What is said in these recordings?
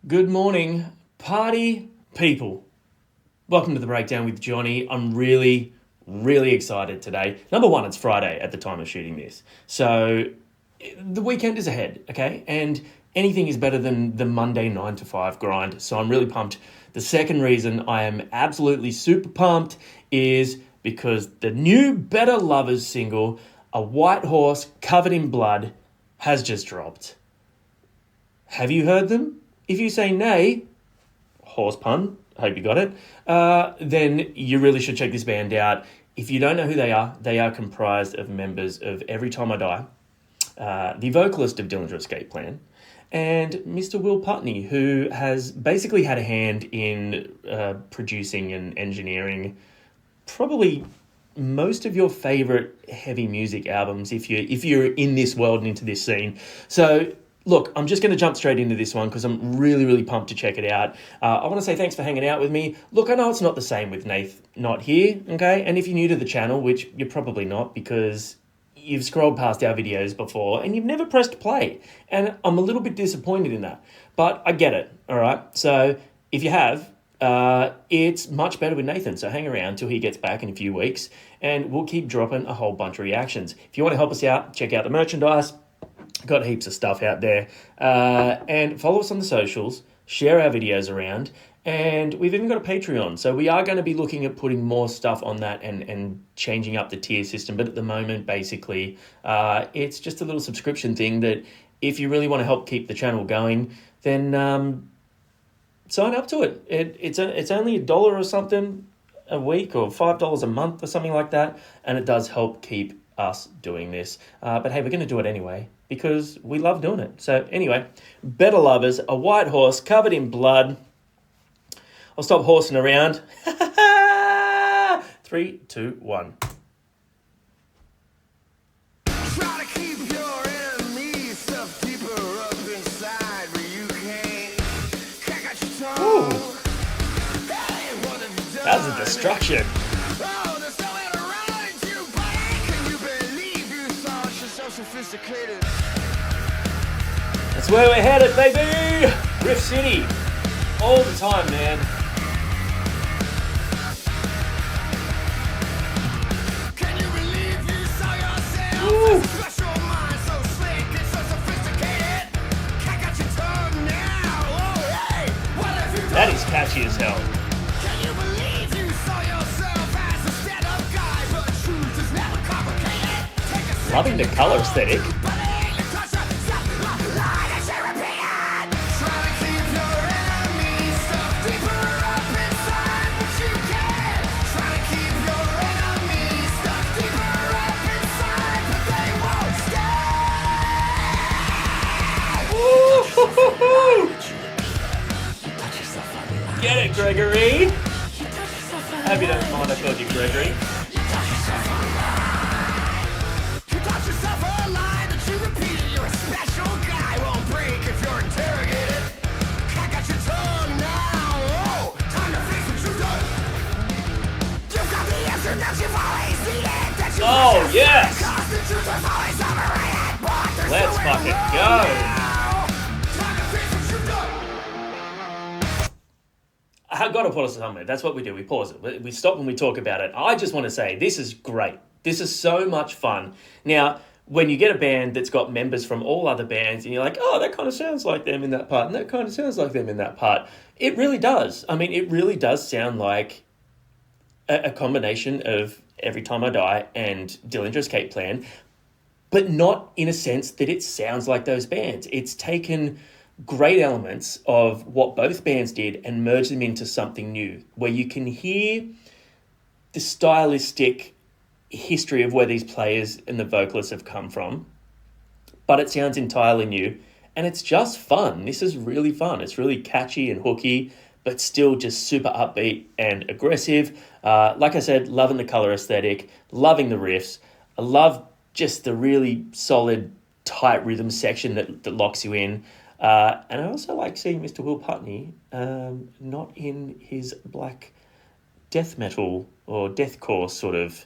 Good morning, party people. Welcome to the Breakdown with Johnny. I'm really excited today. Number one, it's Friday at the time of shooting this. So the weekend is ahead, okay? And anything is better than the Monday 9 to 5 grind. So I'm really pumped. The second reason I am absolutely super pumped is because the new Better Lovers single, A White Horse Covered in Blood, has just dropped. Have you heard them? If you say nay, horse pun, hope you got it, then you really should check this band out. If you don't know who they are comprised of members of Every Time I Die, the vocalist of Dillinger Escape Plan, and Mr. Will Putney, who has basically had a hand in producing and engineering probably most of your favorite heavy music albums if you're in this world and into this scene. So look, I'm just going to jump straight into this one because I'm really pumped to check it out. I want to say thanks for hanging out with me. Look, I know it's not the same with Nath not here, okay? And if you're new to the channel, which you're probably not because you've scrolled past our videos before and you've never pressed play. And I'm a little bit disappointed in that. But I get it, all right? So if you have, it's much better with Nathan. So hang around till he gets back in a few weeks and we'll keep dropping a whole bunch of reactions. If you want to help us out, check out the merchandise. Got heaps of stuff out there. And follow us on the socials, share our videos around, and we've even got a Patreon. So we are going to be looking at putting more stuff on that and changing up the tier system. But at the moment, basically, it's just a little subscription thing that if you really want to help keep the channel going, then sign up to it. It's only $1 or something a week or $5 a month or something like that. And it does help keep us doing this. But hey, we're going to do it anyway, because we love doing it. So anyway, Better Lovers, A White Horse Covered in Blood. I'll stop horsing around. 3, 2, 1. Try to keep your enemies stuffed deeper up inside where you can't crack out your tongue. Hey, what have you done? That was a destruction. Oh, there's nowhere to run to, buddy. Can you believe you thought you're so sophisticated? That's where we're headed, baby! Riff City. All the time, man. Can you believe you saw yourself Woo. as a special mind, so slick and so sophisticated? Crack out your tongue now. Oh, hey, what have you done? That is catchy as hell. Can you believe you saw yourself as a stand-up guy, but truth is never complicated? Take a second Loving the color aesthetic. Get it, Gregory. Hope you don't mind I called you Gregory. You taught yourself a lie that you repeated. You're a special guy. Won't break if you're interrogated. Crack out your tongue now. Oh, time to face what you've done. You've got the answer that you've always needed. That you Oh, yes. because the truth was always overrated. But there's Let's nowhere fucking to go. now. Time to face what you've done. I've got to put us somewhere. That's what we do. We pause it. We stop when we talk about it. I just want to say this is great. This is so much fun. Now, when you get a band that's got members from all other bands and you're like, oh, that kind of sounds like them in that part and that kind of sounds like them in that part. It really does. I mean, it really does sound like a combination of Every Time I Die and Dillinger Escape Plan, but not in a sense that it sounds like those bands. It's taken great elements of what both bands did and merged them into something new, where you can hear the stylistic history of where these players and the vocalists have come from, but it sounds entirely new, and it's just fun. This is really fun. It's really catchy and hooky, but still just super upbeat and aggressive. Like I said, loving the color aesthetic, loving the riffs. I love just the really solid, tight rhythm section that locks you in. And I also like seeing Mr. Will Putney not in his black death metal or deathcore sort of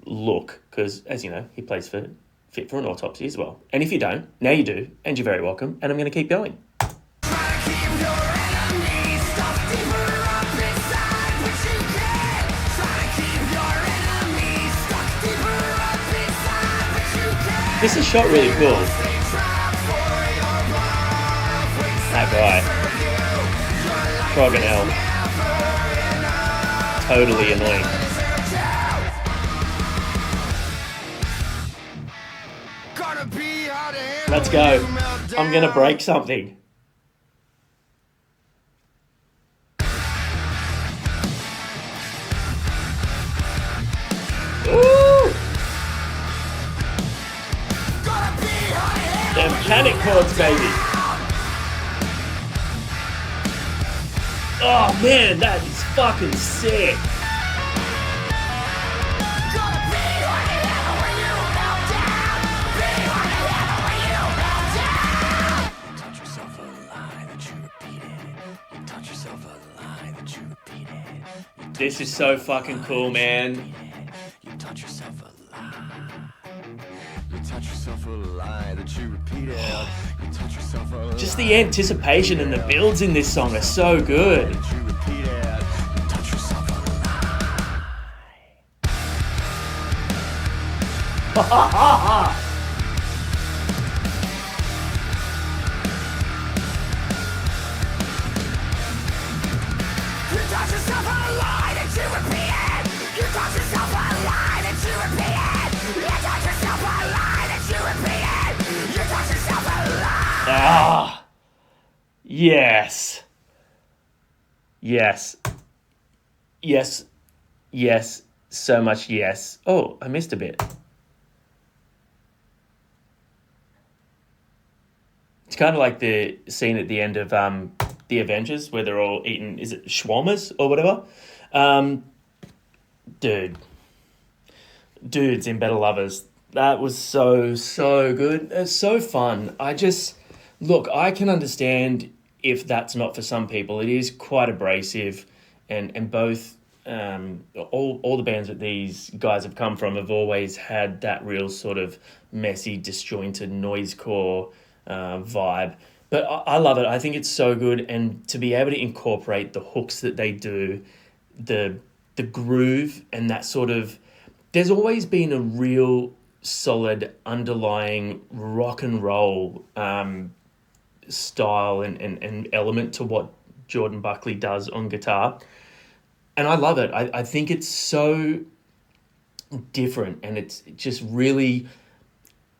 look, because, as you know, he plays for Fit for an Autopsy as well. And if you don't, now you do, and you're very welcome, and I'm going to keep going. Try to keep This is shot really cool. That guy. Frogging hell. Totally annoying. Let's go. I'm gonna break something. Ooh! Them panic chords, baby. Oh man, that is fucking sick. This is so fucking cool, man. You taught yourself a lie. You taught yourself a lie that you repeated. You taught yourself a lie. Just the anticipation and the builds in this song are so good. That you repeated. You taught yourself a lie. You taught yourself a lie that you repeated. You taught yourself a lie that you repeated. You taught yourself a lie that you repeated. You taught yourself a lie. Ah, yes. Yes. Yes. Yes. So much yes. Oh, I missed a bit. It's kind of like the scene at the end of The Avengers where they're all eating, is it shawarmas or whatever? Dudes in Better Lovers. That was so good. It's so fun. I can understand if that's not for some people. It is quite abrasive, and both all the bands that these guys have come from have always had that real sort of messy, disjointed noisecore vibe. But I love it. I think it's so good, and to be able to incorporate the hooks that they do, the groove, and that sort of, there's always been a real solid underlying rock and roll style and element to what Jordan Buckley does on guitar. And I love it. I think it's so different, and it's just really,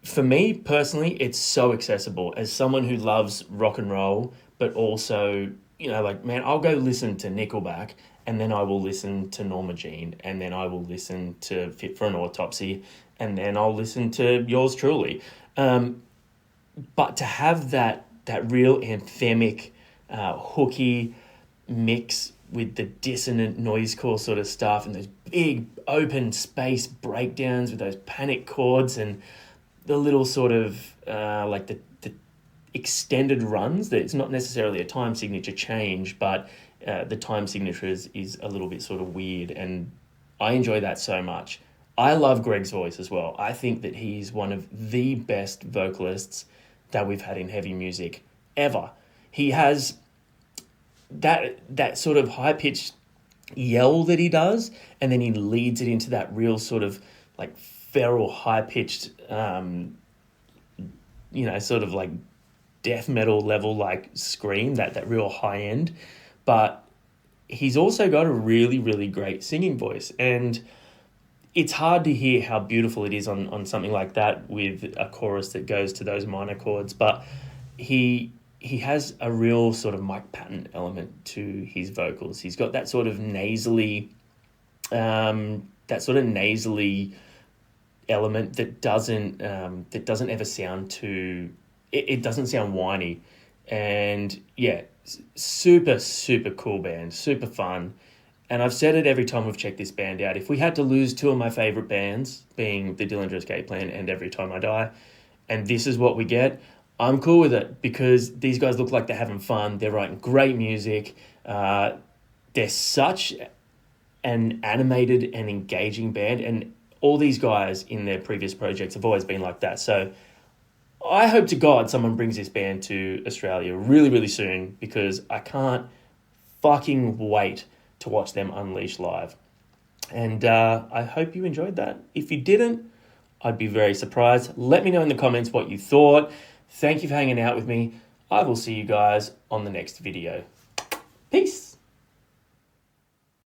for me personally, it's so accessible. As someone who loves rock and roll, but also, like, man, I'll go listen to Nickelback, and then I will listen to Norma Jean, and then I will listen to Fit for an Autopsy, and then I'll listen to yours truly. But to have that real anthemic, hooky mix with the dissonant noisecore sort of stuff, and those big open space breakdowns with those panic chords, and the little sort of like the extended runs, that it's not necessarily a time signature change, but the time signature is a little bit sort of weird, and I enjoy that so much. I love Greg's voice as well. I think that he's one of the best vocalists that we've had in heavy music ever. He has that sort of high-pitched yell that he does, and then he leads it into that real sort of like feral, high-pitched, sort of like death metal level like scream, that real high end. But he's also got a really, really great singing voice, and it's hard to hear how beautiful it is on something like that with a chorus that goes to those minor chords. But he has a real sort of Mike Patton element to his vocals. He's got that sort of nasally element that doesn't ever sound too. It doesn't sound whiny, and yeah, super, super cool band, super fun. And I've said it every time we've checked this band out. If we had to lose two of my favourite bands, being the Dillinger Escape Plan and Every Time I Die, and this is what we get, I'm cool with it, because these guys look like they're having fun. They're writing great music. They're such an animated and engaging band, and all these guys in their previous projects have always been like that. So I hope to God someone brings this band to Australia really, really soon, because I can't fucking wait to watch them unleash live. And I hope you enjoyed that. If you didn't, I'd be very surprised. Let me know in the comments what you thought. Thank you for hanging out with me. I will see you guys on the next video.